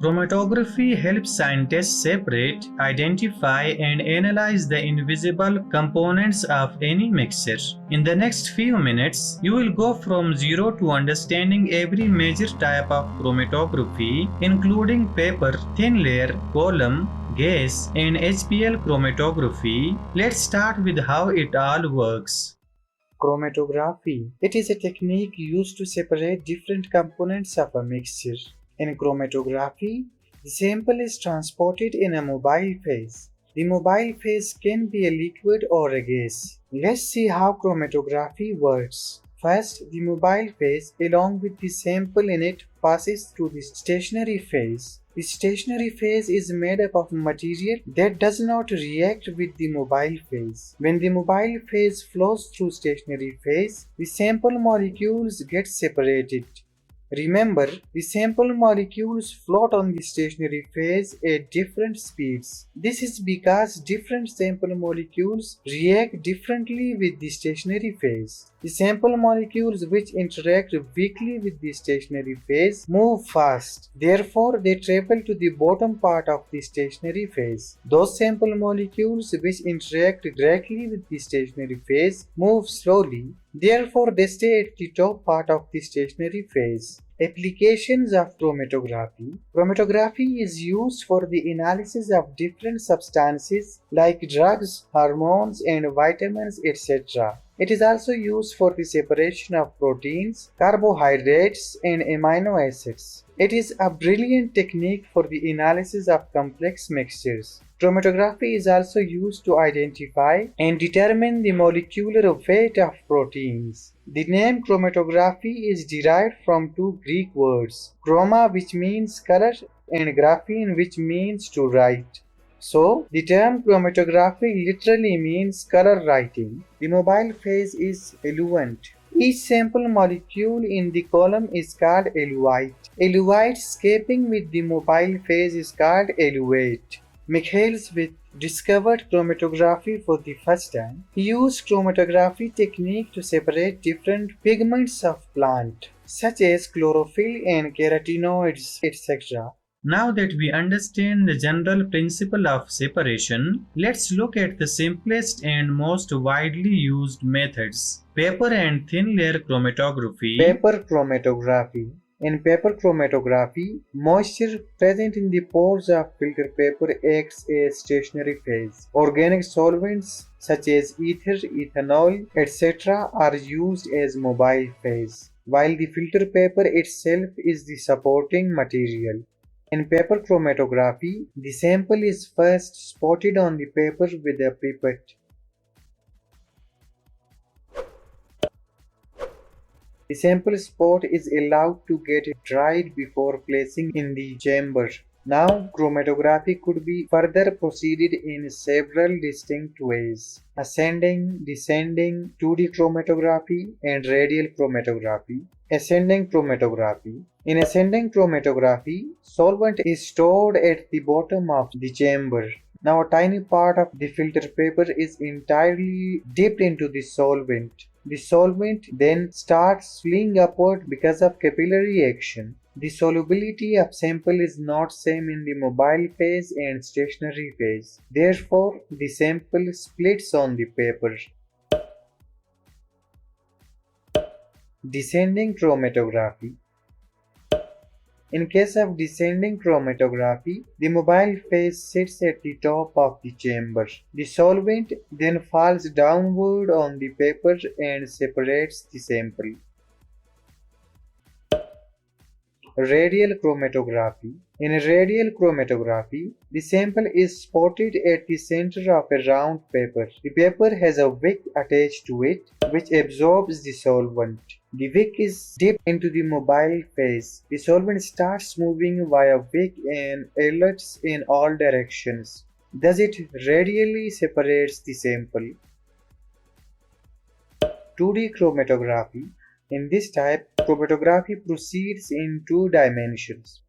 Chromatography helps scientists separate, identify, and analyze the invisible components of any mixture. In the next few minutes, you will go from zero to understanding every major type of chromatography, including paper, thin layer, column, gas, and HPL chromatography. Let's start with how it all works. Chromatography. It is a technique used to separate different components of a mixture. In chromatography, the sample is transported in a mobile phase. The mobile phase can be a liquid or a gas. Let's see how chromatography works. First, the mobile phase, along with the sample in it, passes through the stationary phase. The stationary phase is made up of material that does not react with the mobile phase. When the mobile phase flows through stationary phase, the sample molecules get separated. Remember, the sample molecules float on the stationary phase at different speeds. This is because different sample molecules react differently with the stationary phase. The sample molecules which interact weakly with the stationary phase move fast. Therefore, they travel to the bottom part of the stationary phase. Those sample molecules which interact directly with the stationary phase move slowly. Therefore, they stay at the top part of the stationary phase. Applications of chromatography. Chromatography is used for the analysis of different substances like drugs, hormones, and vitamins, etc. It is also used for the separation of proteins, carbohydrates, and amino acids. It is a brilliant technique for the analysis of complex mixtures. Chromatography is also used to identify and determine the molecular weight of proteins. The name chromatography is derived from two Greek words, chroma, which means color, and graphene, which means to write. So, the term chromatography literally means color writing. The mobile phase is eluent. Each sample molecule in the column is called eluate. Eluate escaping with the mobile phase is called eluate. Michael Smith discovered chromatography for the first time. He used chromatography technique to separate different pigments of plant, such as chlorophyll and carotenoids, etc. Now that we understand the general principle of separation, let's look at the simplest and most widely used methods. Paper and thin layer chromatography. Paper chromatography. In paper chromatography, moisture present in the pores of filter paper acts as stationary phase. Organic solvents such as ether, ethanol, etc. are used as mobile phase, while the filter paper itself is the supporting material. In paper chromatography, the sample is first spotted on the paper with a pipette. The sample spot is allowed to get dried before placing in the chamber. Now, chromatography could be further proceeded in several distinct ways: ascending, descending, 2D chromatography, and radial chromatography. Ascending chromatography. In ascending chromatography, solvent is stored at the bottom of the chamber. Now a tiny part of the filter paper is entirely dipped into the solvent. The solvent then starts swelling upward because of capillary action. The solubility of sample is not same in the mobile phase and stationary phase. Therefore, the sample splits on the paper. Descending chromatography. In case of descending chromatography, the mobile phase sits at the top of the chamber. The solvent then falls downward on the paper and separates the sample. Radial chromatography. In radial chromatography, the sample is spotted at the center of a round paper. The paper has a wick attached to it, which absorbs the solvent. The wick is dipped into the mobile phase. The solvent starts moving via wick and alerts in all directions. Thus it radially separates the sample. 2D chromatography. In this type, chromatography proceeds in two dimensions.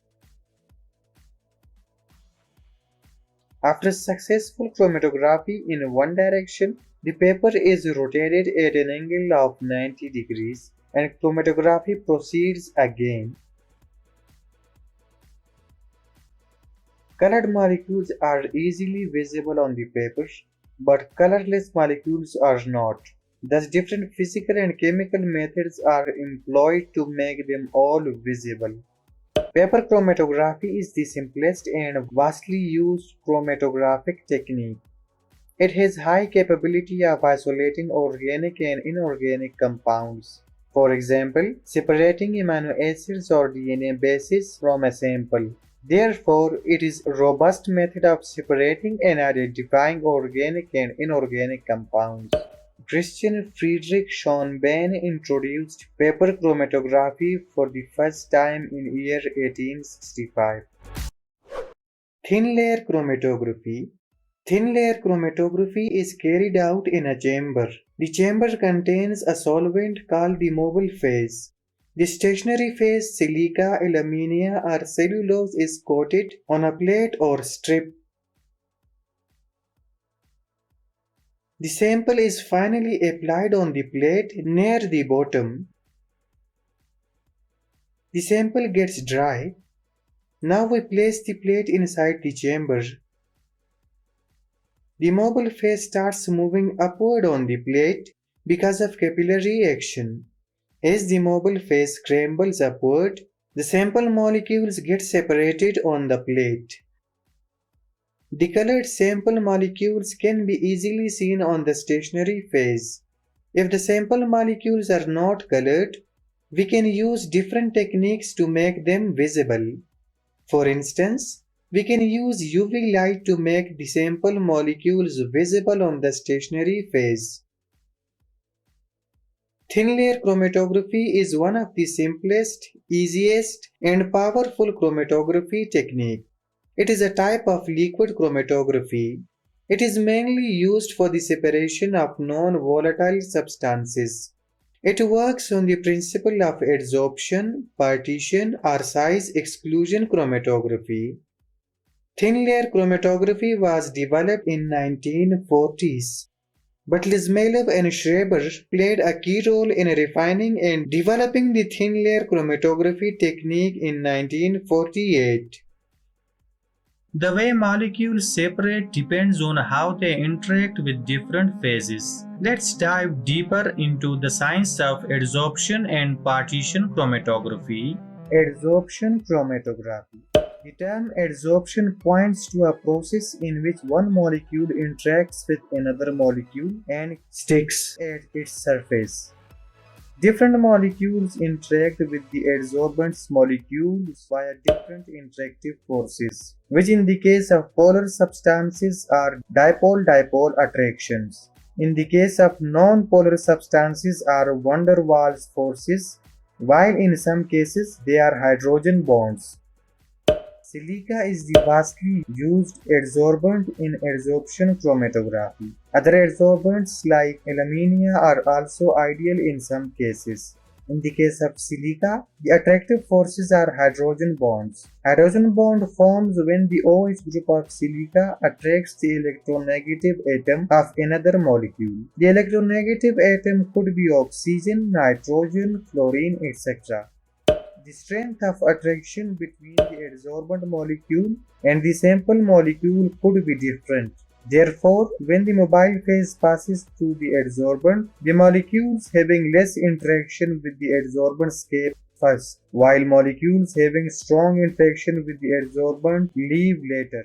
After successful chromatography in one direction, the paper is rotated at an angle of 90 degrees and chromatography proceeds again. Colored molecules are easily visible on the paper, but colorless molecules are not. Thus, different physical and chemical methods are employed to make them all visible. Paper chromatography is the simplest and vastly used chromatographic technique. It has high capability of isolating organic and inorganic compounds. For example, separating amino acids or DNA bases from a sample. Therefore, it is a robust method of separating and identifying organic and inorganic compounds. Christian Friedrich Schonbein introduced paper chromatography for the first time in year 1865. Thin layer chromatography. Thin layer chromatography is carried out in a chamber. The chamber contains a solvent called the mobile phase. The stationary phase, silica, alumina, or cellulose is coated on a plate or strip. The sample is finally applied on the plate near the bottom. The sample gets dry. Now we place the plate inside the chamber. The mobile phase starts moving upward on the plate because of capillary action. As the mobile phase scrambles upward, the sample molecules get separated on the plate. The colored sample molecules can be easily seen on the stationary phase. If the sample molecules are not colored, we can use different techniques to make them visible. For instance, we can use UV light to make the sample molecules visible on the stationary phase. Thin layer chromatography is one of the simplest, easiest, and powerful chromatography technique. It is a type of liquid chromatography. It is mainly used for the separation of non-volatile substances. It works on the principle of adsorption, partition, or size-exclusion chromatography. Thin layer chromatography was developed in 1940s, but Lizmailov and Schreiber played a key role in refining and developing the thin layer chromatography technique in 1948. The way molecules separate depends on how they interact with different phases. Let's dive deeper into the science of adsorption and partition chromatography. Adsorption chromatography. The term adsorption points to a process in which one molecule interacts with another molecule and sticks at its surface. Different molecules interact with the adsorbent's molecules via different interactive forces, which in the case of polar substances are dipole-dipole attractions. In the case of non-polar substances are van der Waals forces, while in some cases they are hydrogen bonds. Silica is the vastly used adsorbent in adsorption chromatography. Other adsorbents like alumina are also ideal in some cases. In the case of silica, the attractive forces are hydrogen bonds. Hydrogen bond forms when the OH group of silica attracts the electronegative atom of another molecule. The electronegative atom could be oxygen, nitrogen, fluorine, etc. The strength of attraction between the adsorbent molecule and the sample molecule could be different. Therefore, when the mobile phase passes through the adsorbent, the molecules having less interaction with the adsorbent escape first, while molecules having strong interaction with the adsorbent leave later.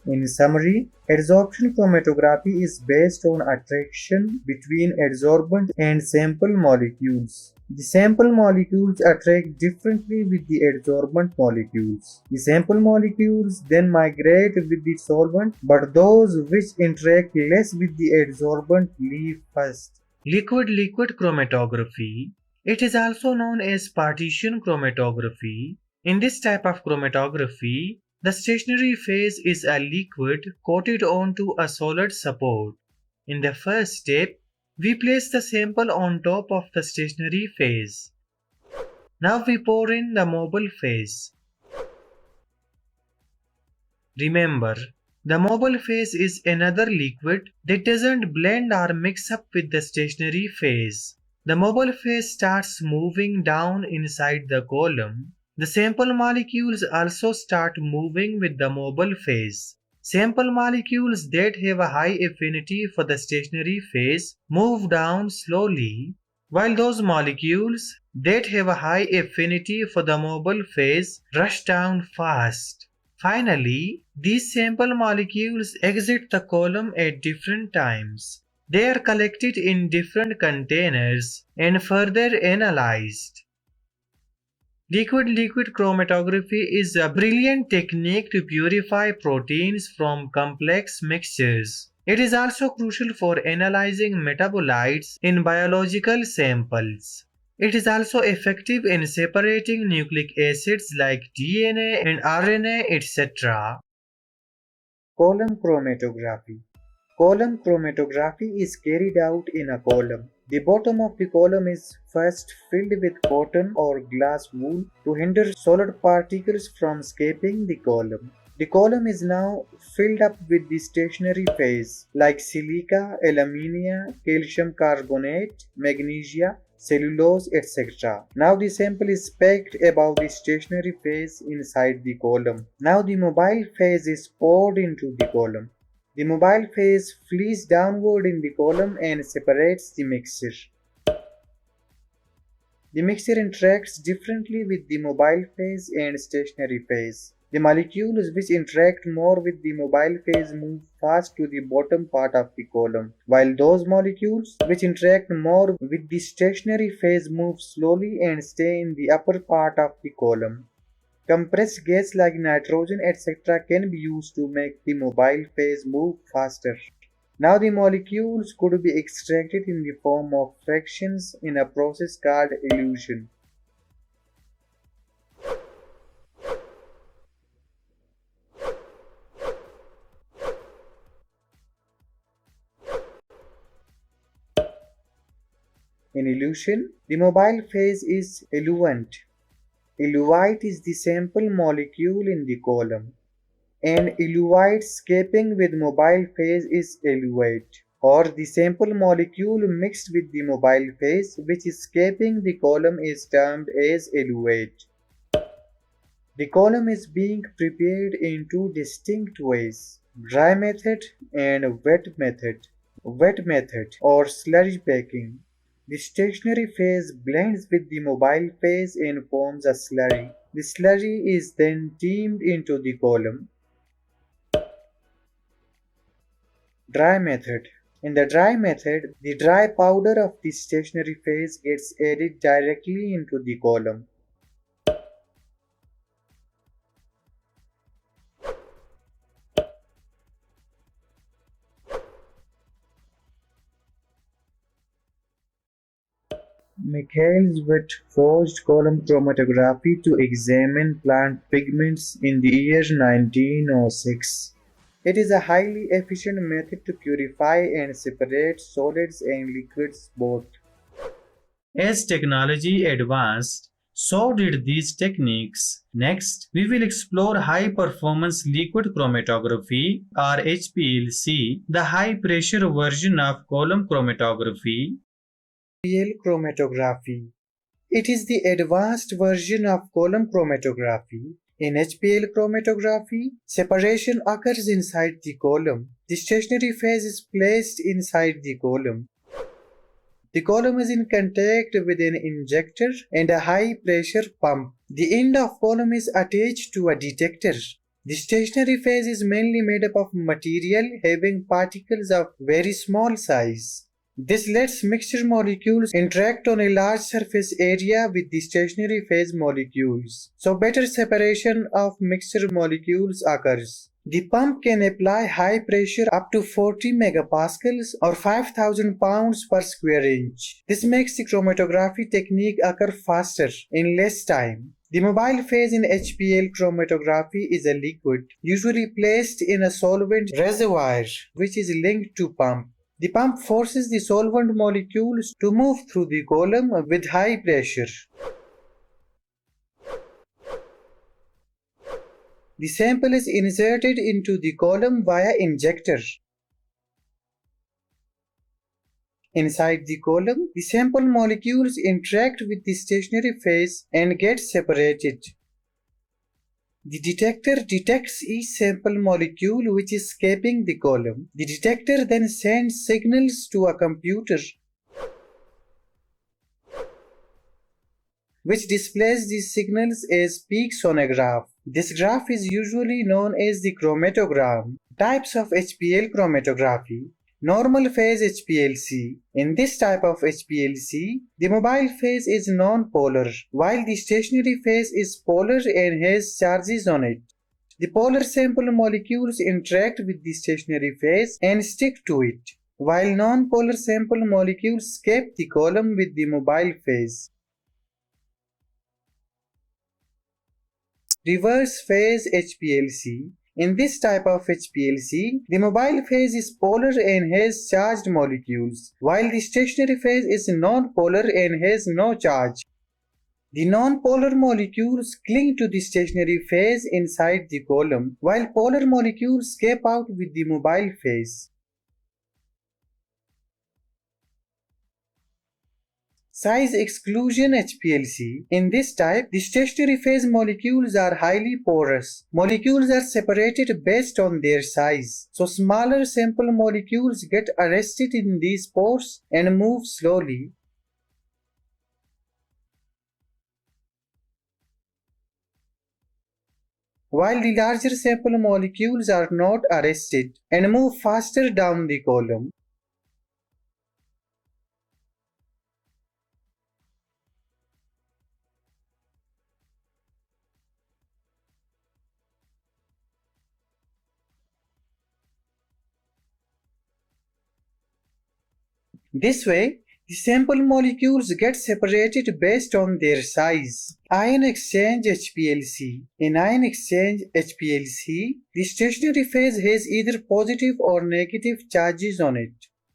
In summary, adsorption chromatography is based on attraction between adsorbent and sample molecules. The sample molecules attract differently with the adsorbent molecules. The sample molecules then migrate with the solvent, but those which interact less with the adsorbent leave first. Liquid-liquid chromatography. It is also known as partition chromatography. In this type of chromatography, the stationary phase is a liquid coated onto a solid support. In the first step, we place the sample on top of the stationary phase. Now we pour in the mobile phase. Remember, The mobile phase is another liquid that doesn't blend or mix up with the stationary phase. The mobile phase starts moving down inside the column. The sample molecules also start moving with the mobile phase. Sample molecules that have a high affinity for the stationary phase move down slowly, while those molecules that have a high affinity for the mobile phase rush down fast. Finally, these sample molecules exit the column at different times. They are collected in different containers and further analyzed. Liquid-liquid chromatography is a brilliant technique to purify proteins from complex mixtures. It is also crucial for analyzing metabolites in biological samples. It is also effective in separating nucleic acids like DNA and RNA, etc. Column chromatography. Column chromatography is carried out in a column. The bottom of the column is first filled with cotton or glass wool to hinder solid particles from escaping the column. The column is now filled up with the stationary phase like silica, alumina, calcium carbonate, magnesia, cellulose, etc. Now the sample is packed above the stationary phase inside the column. Now the mobile phase is poured into the column. The mobile phase flees downward in the column and separates the mixture. The mixture interacts differently with the mobile phase and stationary phase. The molecules which interact more with the mobile phase move fast to the bottom part of the column, while those molecules which interact more with the stationary phase move slowly and stay in the upper part of the column. Compressed gas like nitrogen etc. can be used to make the mobile phase move faster. Now the molecules could be extracted in the form of fractions in a process called elution. In elution, the mobile phase is eluent. Eluite is the sample molecule in the column, and eluite escaping with mobile phase is eluate, or the sample molecule mixed with the mobile phase which is escaping the column is termed as eluate. The column is being prepared in two distinct ways: dry method and wet method. Wet method or slurry packing. The stationary phase blends with the mobile phase and forms a slurry. The slurry is then steamed into the column. Dry method. In the dry method, the dry powder of the stationary phase gets added directly into the column. Michael's wet forged column chromatography to examine plant pigments in the year 1906. It is a highly efficient method to purify and separate solids and liquids both. As technology advanced, so did these techniques. Next, we will explore high performance liquid chromatography or HPLC, the high pressure version of column chromatography. Radial chromatography. It is the advanced version of column chromatography. In HPL chromatography, separation occurs inside the column. The stationary phase is placed inside the column. The column is in contact with an injector and a high pressure pump. The end of column is attached to a detector. The stationary phase is mainly made up of material having particles of very small size. This lets mixture molecules interact on a large surface area with the stationary phase molecules, so better separation of mixture molecules occurs. The pump can apply high pressure up to 40 megapascals or 5,000 pounds per square inch. This makes the chromatography technique occur faster in less time. The mobile phase in HPL chromatography is a liquid, usually placed in a solvent reservoir which is linked to pump. The pump forces the solvent molecules to move through the column with high pressure. The sample is inserted into the column via injector. Inside the column, the sample molecules interact with the stationary phase and get separated. The detector detects each sample molecule which is escaping the column. The detector then sends signals to a computer, which displays these signals as peaks on a graph. This graph is usually known as the chromatogram. Types of HPL chromatography. Normal phase HPLC. In this type of HPLC, the mobile phase is non-polar, while the stationary phase is polar and has charges on it. The polar sample molecules interact with the stationary phase and stick to it, while non-polar sample molecules escape the column with the mobile phase. Reverse phase HPLC. In this type of HPLC, the mobile phase is polar and has charged molecules, while the stationary phase is non-polar and has no charge. The non-polar molecules cling to the stationary phase inside the column, while polar molecules escape out with the mobile phase. Size-exclusion HPLC. In this type, the stationary phase molecules are highly porous. Molecules are separated based on their size. So smaller sample molecules get arrested in these pores and move slowly. While the larger sample molecules are not arrested and move faster down the column. This way, the sample molecules get separated based on their size. Ion exchange HPLC. In ion exchange HPLC, the stationary phase has either positive or negative charges on it.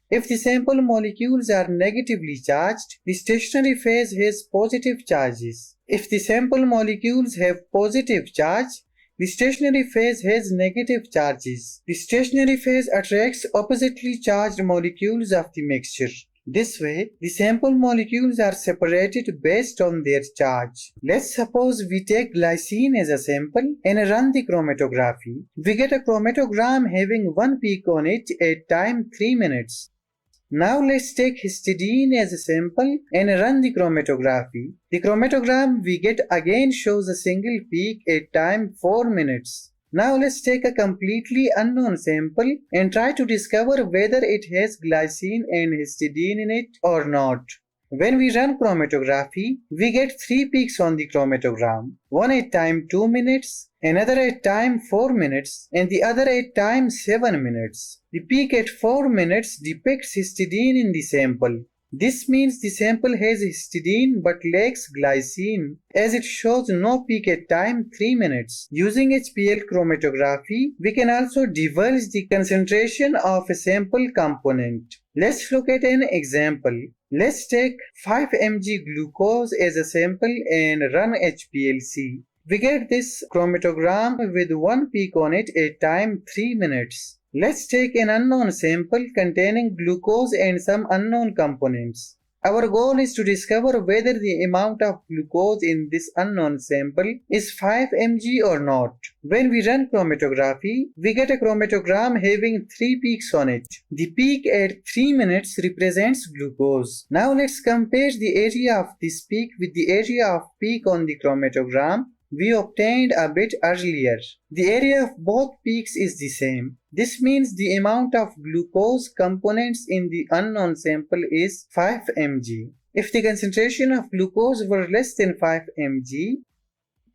If the sample molecules are negatively charged, the stationary phase has positive charges. If the sample molecules have positive charge, the stationary phase has negative charges. The stationary phase attracts oppositely charged molecules of the mixture. This way, the sample molecules are separated based on their charge. Let's suppose we take glycine as a sample and run the chromatography. We get a chromatogram having one peak on it at time 3 minutes. Now let's take histidine as a sample and run the chromatography. The chromatogram we get again shows a single peak at time 4 minutes. Now let's take a completely unknown sample and try to discover whether it has glycine and histidine in it or not. When we run chromatography, we get 3 peaks on the chromatogram, one at time 2 minutes, another at time 4 minutes, and the other at time 7 minutes. The peak at 4 minutes depicts histidine in the sample. This means the sample has histidine but lacks glycine, as it shows no peak at time 3 minutes. Using HPL chromatography, we can also divulge the concentration of a sample component. Let's look at an example. Let's take 5 mg glucose as a sample and run HPLC. We get this chromatogram with one peak on it at time 3 minutes. Let's take an unknown sample containing glucose and some unknown components. Our goal is to discover whether the amount of glucose in this unknown sample is 5 mg or not. When we run chromatography, we get a chromatogram having 3 peaks on it. The peak at 3 minutes represents glucose. Now let's compare the area of this peak with the area of peak on the chromatogram we obtained a bit earlier. The area of both peaks is the same. This means the amount of glucose components in the unknown sample is 5 mg. If the concentration of glucose were less than 5 mg,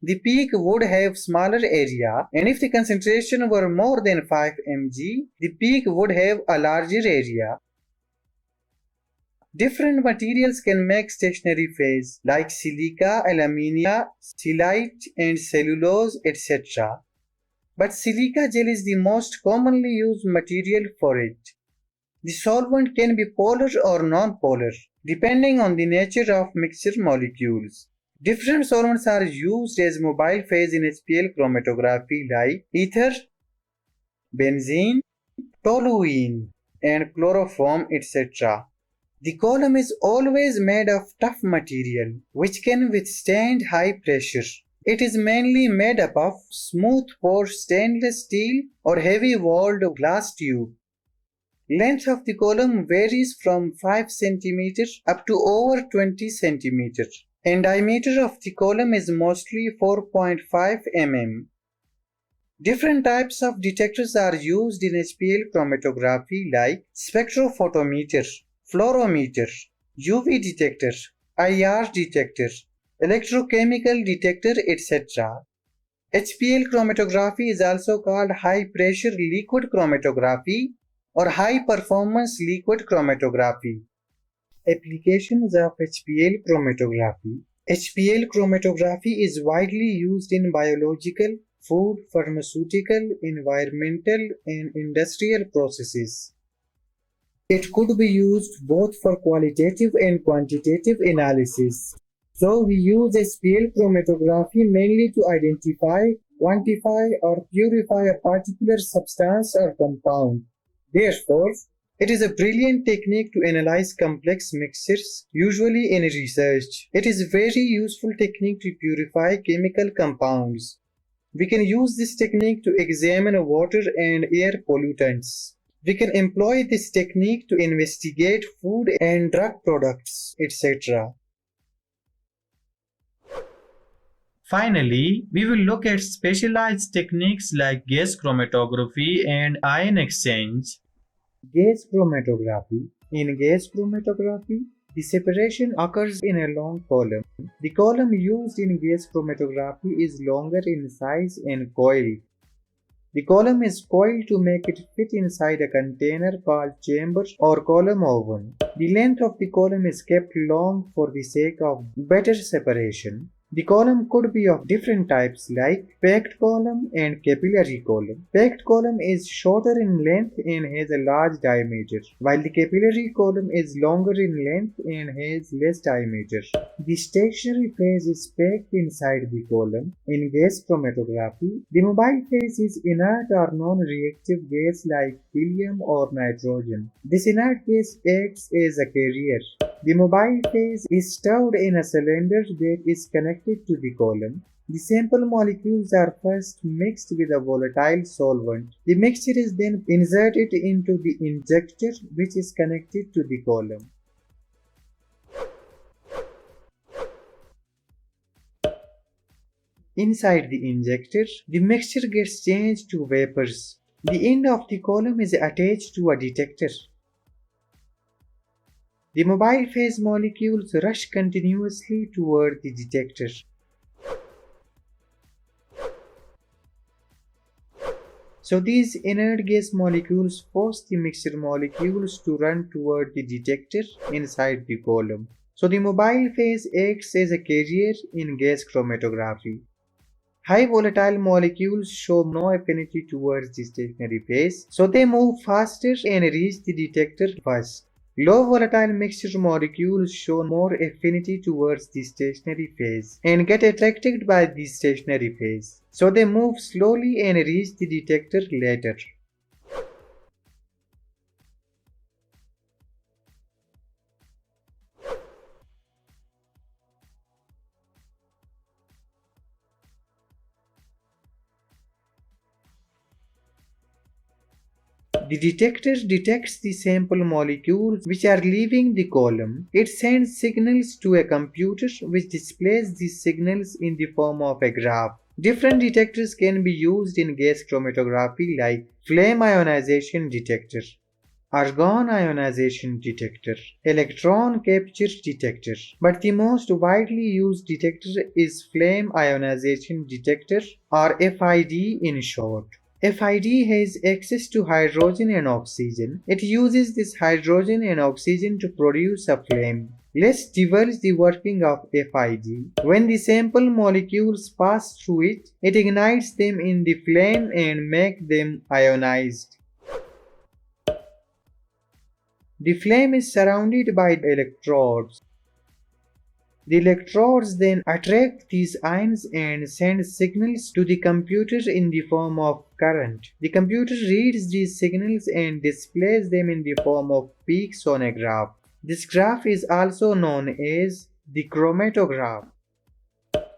the peak would have smaller area, and if the concentration were more than 5 mg, the peak would have a larger area. Different materials can make stationary phase, like silica, alumina, silicate, and cellulose, etc. But silica gel is the most commonly used material for it. The solvent can be polar or non-polar, depending on the nature of mixture molecules. Different solvents are used as mobile phase in HPL chromatography like ether, benzene, toluene, and chloroform, etc. The column is always made of tough material which can withstand high pressure. It is mainly made up of smooth pore stainless steel or heavy walled glass tube. Length of the column varies from 5 cm up to over 20 cm, and diameter of the column is mostly 4.5 mm. Different types of detectors are used in HPL chromatography like spectrophotometer, fluorometer, UV detector, IR detector, electrochemical detector, etc. HPL chromatography is also called high pressure liquid chromatography or high performance liquid chromatography. Applications of HPL chromatography. HPL chromatography is widely used in biological, food, pharmaceutical, environmental, and industrial processes. It could be used both for qualitative and quantitative analysis. So we use HPL chromatography mainly to identify, quantify, or purify a particular substance or compound. Therefore, it is a brilliant technique to analyze complex mixtures, usually in research. It is a very useful technique to purify chemical compounds. We can use this technique to examine water and air pollutants. We can employ this technique to investigate food and drug products, etc. Finally, we will look at specialized techniques like gas chromatography and ion exchange. Gas chromatography. In gas chromatography, the separation occurs in a long column. The column used in gas chromatography is longer in size and coiled. The column is coiled to make it fit inside a container called chamber or column oven. The length of the column is kept long for the sake of better separation. The column could be of different types like packed column and capillary column. Packed column is shorter in length and has a large diameter, while the capillary column is longer in length and has less diameter. The stationary phase is packed inside the column. In gas chromatography, the mobile phase is inert or non-reactive gas like helium or nitrogen. This inert gas acts as a carrier. The mobile phase is stored in a cylinder that is connected to the column. The sample molecules are first mixed with a volatile solvent. The mixture is then inserted into the injector which is connected to the column. Inside the injector, the mixture gets changed to vapors. The end of the column is attached to a detector. The mobile phase molecules rush continuously toward the detector. So these inert gas molecules force the mixture molecules to run toward the detector inside the column. So the mobile phase acts as a carrier in gas chromatography. High volatile molecules show no affinity towards the stationary phase, so they move faster and reach the detector first. Low volatile mixture molecules show more affinity towards the stationary phase and get attracted by the stationary phase, so they move slowly and reach the detector later. The detector detects the sample molecules which are leaving the column. It sends signals to a computer which displays these signals in the form of a graph. Different detectors can be used in gas chromatography like flame ionization detector, argon ionization detector, electron capture detector. But the most widely used detector is flame ionization detector or FID in short. FID has access to hydrogen and oxygen. It uses this hydrogen and oxygen to produce a flame. Let's divulge the working of FID. When the sample molecules pass through it, it ignites them in the flame and makes them ionized. The flame is surrounded by electrodes. The electrodes then attract these ions and send signals to the computer in the form of current. The computer reads these signals and displays them in the form of peaks on a graph. This graph is also known as the chromatograph.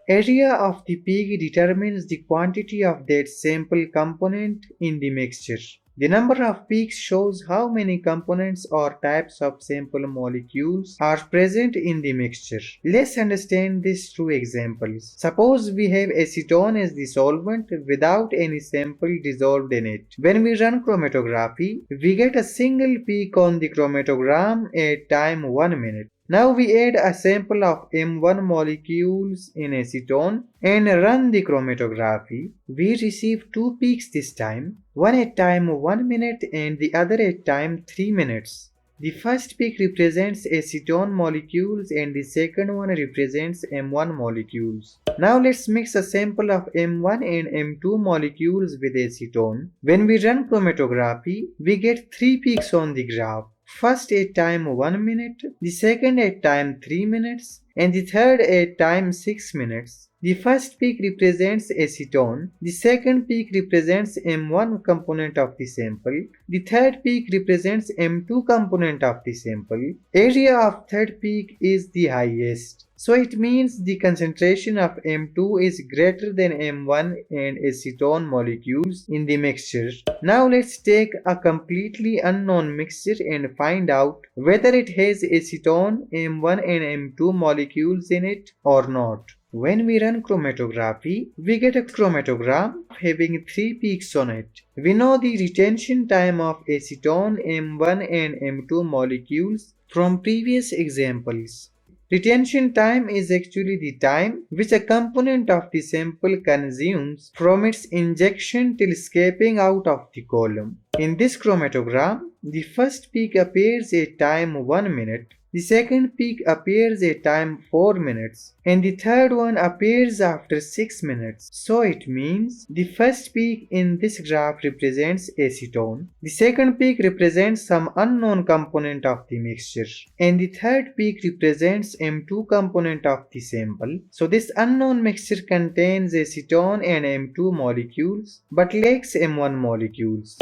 Area of the peak determines the quantity of that sample component in the mixture. The number of peaks shows how many components or types of sample molecules are present in the mixture. Let's understand this through examples. Suppose we have acetone as the solvent without any sample dissolved in it. When we run chromatography, we get a single peak on the chromatogram at time 1 minute. Now we add a sample of M1 molecules in acetone and run the chromatography. We receive two peaks this time, one at time 1 minute and the other at time 3 minutes. The first peak represents acetone molecules and the second one represents M1 molecules. Now let's mix a sample of M1 and M2 molecules with acetone. When we run chromatography, we get 3 peaks on the graph. First at time 1 minute, the second at time 3 minutes, and the third at time 6 minutes. The first peak represents acetone, the second peak represents M1 component of the sample, the third peak represents M2 component of the sample. Area of third peak is the highest. So it means the concentration of M2 is greater than M1 and acetone molecules in the mixture. Now let's take a completely unknown mixture and find out whether it has acetone, M1 and M2 molecules in it or not. When we run chromatography, we get a chromatogram having 3 peaks on it. We know the retention time of acetone, M1 and M2 molecules from previous examples. Retention time is actually the time which a component of the sample consumes from its injection till escaping out of the column. In this chromatogram, the first peak appears at time 1 minute, the second peak appears at time 4 minutes, and the third one appears after 6 minutes. So it means the first peak in this graph represents acetone, the second peak represents some unknown component of the mixture, and the third peak represents M2 component of the sample. So this unknown mixture contains acetone and M2 molecules but lacks M1 molecules.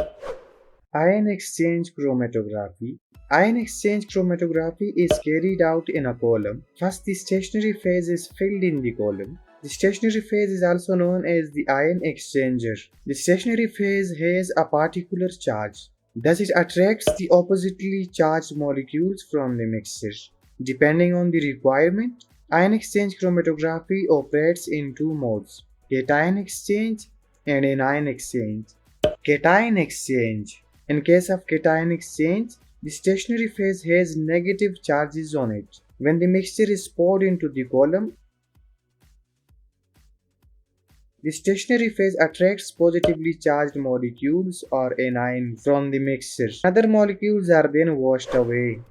Ion exchange chromatography. Ion exchange chromatography is carried out in a column. First, the stationary phase is filled in the column. The stationary phase is also known as the ion exchanger. The stationary phase has a particular charge. Thus, it attracts the oppositely charged molecules from the mixture. Depending on the requirement, ion exchange chromatography operates in two modes: cation exchange and anion exchange. Cation exchange. In case of cation exchange, the stationary phase has negative charges on it. When the mixture is poured into the column, the stationary phase attracts positively charged molecules or anion from the mixture. Other molecules are then washed away.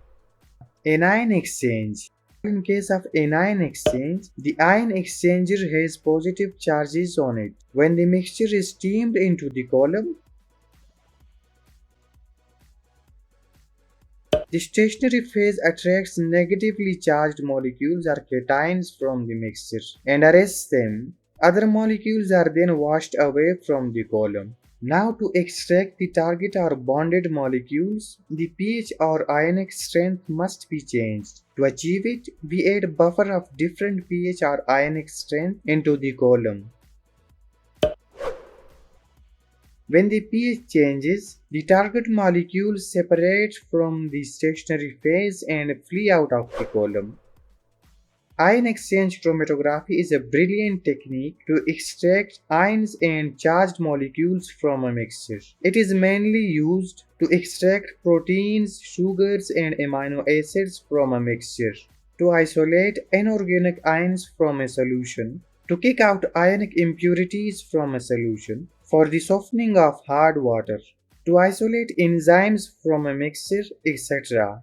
Anion exchange. In case of anion exchange, the ion exchanger has positive charges on it. When the mixture is steamed into the column, the stationary phase attracts negatively charged molecules or cations from the mixture and arrests them. Other molecules are then washed away from the column. Now to extract the target or bonded molecules, the pH or ionic strength must be changed. To achieve it, we add a buffer of different pH or ionic strength into the column. When the pH changes, the target molecules separate from the stationary phase and flee out of the column. Ion exchange chromatography is a brilliant technique to extract ions and charged molecules from a mixture. It is mainly used to extract proteins, sugars, and amino acids from a mixture, to isolate inorganic ions from a solution, to kick out ionic impurities from a solution, for the softening of hard water, to isolate enzymes from a mixture, etc.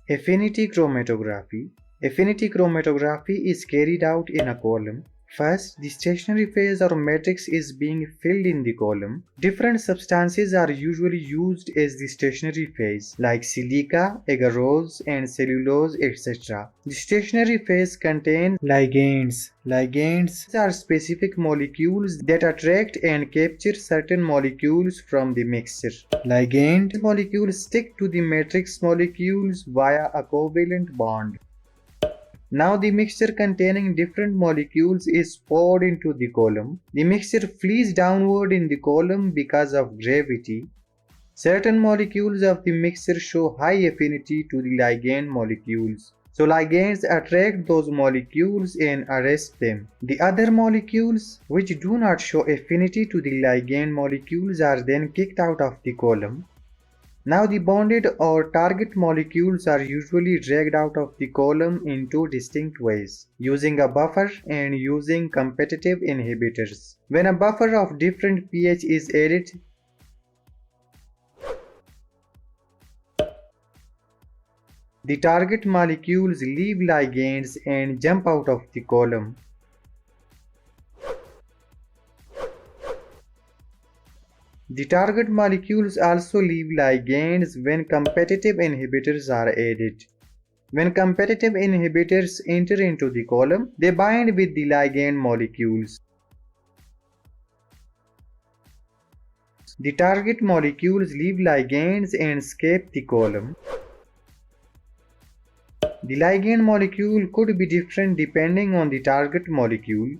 Affinity chromatography. Affinity chromatography is carried out in a column. First, the stationary phase or matrix is being filled in the column. Different substances are usually used as the stationary phase, like silica, agarose, and cellulose, etc. The stationary phase contains ligands. Ligands are specific molecules that attract and capture certain molecules from the mixture. Ligand molecules stick to the matrix molecules via a covalent bond. Now the mixture containing different molecules is poured into the column. The mixture flees downward in the column because of gravity. Certain molecules of the mixture show high affinity to the ligand molecules. So ligands attract those molecules and arrest them. The other molecules, which do not show affinity to the ligand molecules, are then kicked out of the column. Now the bonded or target molecules are usually dragged out of the column in two distinct ways, using a buffer and using competitive inhibitors. When a buffer of different pH is added, the target molecules leave ligands and jump out of the column. The target molecules also leave ligands when competitive inhibitors are added. When competitive inhibitors enter into the column, they bind with the ligand molecules. The target molecules leave ligands and escape the column. The ligand molecule could be different depending on the target molecule.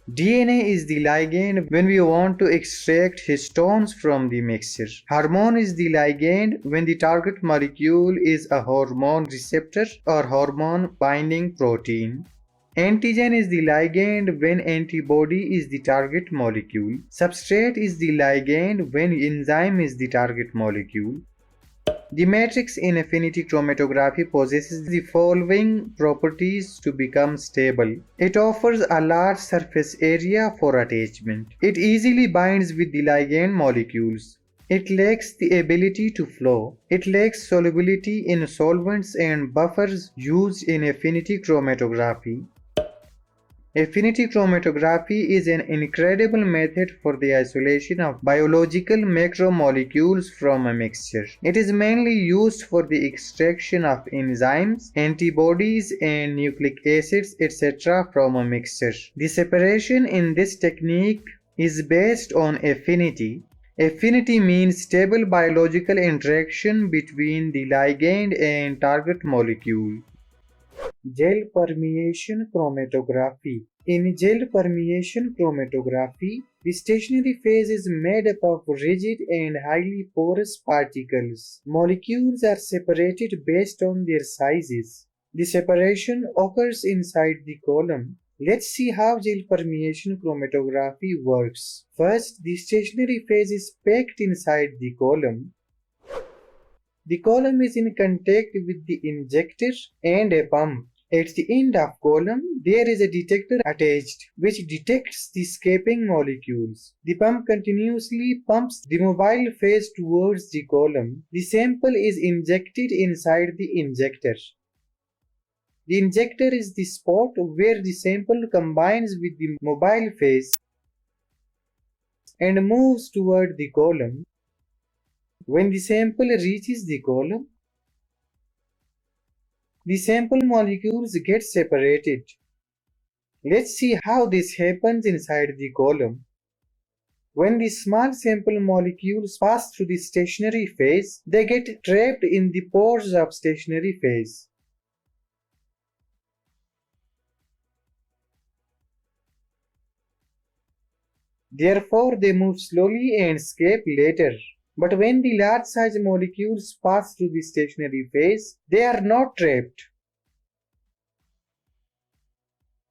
DNA is the ligand when we want to extract histones from the mixture. Hormone is the ligand when the target molecule is a hormone receptor or hormone binding protein. Antigen is the ligand when antibody is the target molecule. Substrate is the ligand when enzyme is the target molecule. The matrix in affinity chromatography possesses the following properties to become stable. It offers a large surface area for attachment. It easily binds with the ligand molecules. It lacks the ability to flow. It lacks solubility in solvents and buffers used in affinity chromatography. Affinity chromatography is an incredible method for the isolation of biological macromolecules from a mixture. It is mainly used for the extraction of enzymes, antibodies, and nucleic acids, etc. from a mixture. The separation in this technique is based on affinity. Affinity means stable biological interaction between the ligand and target molecule. Gel permeation chromatography. In gel permeation chromatography, the stationary phase is made up of rigid and highly porous particles. Molecules are separated based on their sizes. The separation occurs inside the column. Let's see how gel permeation chromatography works. First, the stationary phase is packed inside the column. The column is in contact with the injector and a pump. At the end of column, there is a detector attached which detects the escaping molecules. The pump continuously pumps the mobile phase towards the column. The sample is injected inside the injector. The injector is the spot where the sample combines with the mobile phase and moves toward the column. When the sample reaches the column, the sample molecules get separated. Let's see how this happens inside the column. When the small sample molecules pass through the stationary phase, they get trapped in the pores of stationary phase. Therefore, they move slowly and escape later. But when the large size molecules pass through the stationary phase, they are not trapped.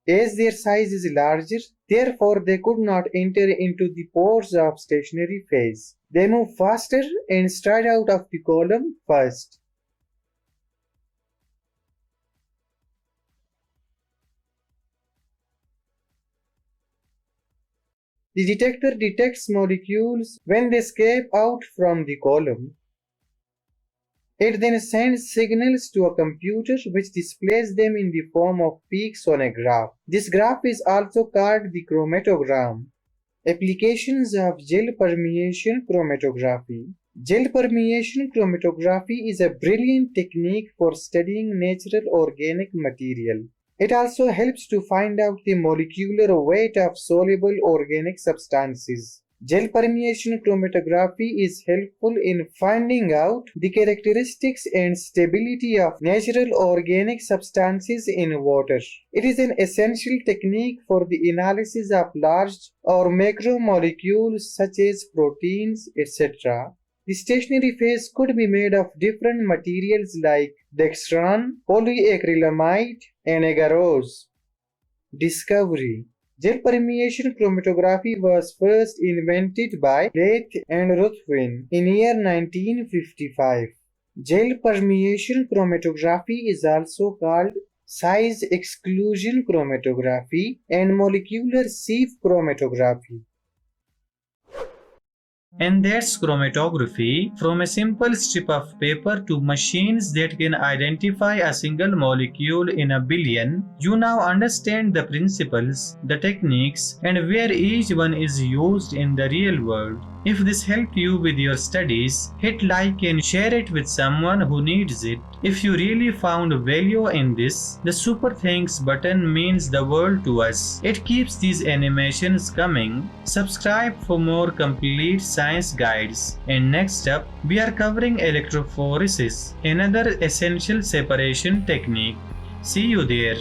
As their size is larger, therefore they could not enter into the pores of stationary phase. They move faster and stride out of the column first. The detector detects molecules when they escape out from the column. It then sends signals to a computer which displays them in the form of peaks on a graph. This graph is also called the chromatogram. Applications of gel permeation chromatography. Gel permeation chromatography is a brilliant technique for studying natural organic material. It also helps to find out the molecular weight of soluble organic substances. Gel permeation chromatography is helpful in finding out the characteristics and stability of natural organic substances in water. It is an essential technique for the analysis of large or macromolecules such as proteins, etc. The stationary phase could be made of different materials like dextran, polyacrylamide, and agarose. Discovery. Gel permeation chromatography was first invented by Leith and Ruthven in year 1955. Gel permeation chromatography is also called size-exclusion chromatography and molecular sieve chromatography. And that's chromatography, from a simple strip of paper to machines that can identify a single molecule in a billion. You now understand the principles, the techniques, and where each one is used in the real world. If this helped you with your studies, hit like and share it with someone who needs it. If you really found value in this, the super thanks button means the world to us. It keeps these animations coming. Subscribe for more complete science guides. And next up, we are covering electrophoresis, another essential separation technique. See you there.